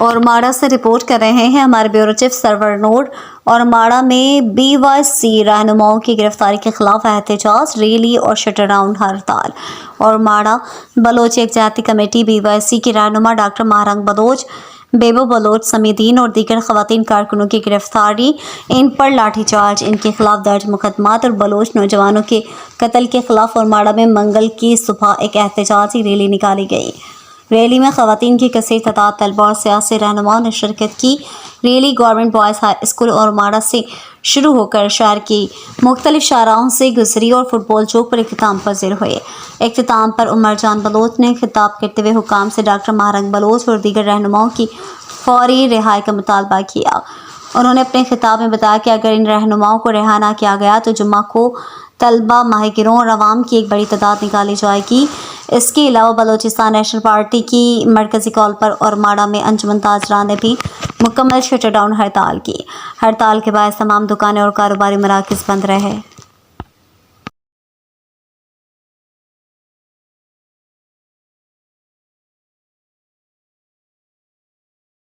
اور ماڑا سے رپورٹ کر رہے ہیں ہمارے بیورو چیف سرور نور۔ اور ماڑا میں BYC رہنماؤں کی گرفتاری کے خلاف احتجاج، ریلی اور شٹر ڈاؤن ہڑتال۔ اور ماڑا بلوچ یکجہتی کمیٹی BYC کی رہنما ڈاکٹر ماہرنگ بلوچ، بیبو بلوچ سمیدین اور دیگر خواتین کارکنوں کی گرفتاری، ان پر لاٹھی چارج، ان کے خلاف درج مقدمات اور بلوچ نوجوانوں کے قتل کے خلاف۔ اور ماڑا میں منگل کی صبح ایک احتجاجی ریلی نکالی گئی۔ ریلی میں خواتین کی کثیر تعداد، طلباء اور سیاسی رہنماؤں نے شرکت کی۔ Rally government boys high school اور ماڑا سے شروع ہو کر شہر کی مختلف شاہراہوں سے گزری اور فٹ بال چوک پر اختتام پذیر ہوئی۔ اختتام پر عمر جان بلوچ نے خطاب کرتے ہوئے حکام سے ڈاکٹر ماہرنگ بلوچ اور دیگر رہنماؤں کی فوری رہائی کا مطالبہ کیا۔ انہوں نے اپنے خطاب میں بتایا کہ اگر ان رہنماؤں کو رہا نہ کیا گیا تو جمعہ کو طلباء، ماہی گیروں اور عوام کی ایک بڑی تعداد نکالی جائے گی۔ اس کے علاوہ بلوچستان نیشنل پارٹی کی مرکزی کال پر اور ماڑا میں انجمن تاجران نے بھی مکمل شٹر ڈاؤن ہڑتال کی۔ ہڑتال کے باعث تمام دکانیں اور کاروباری مراکز بند رہے۔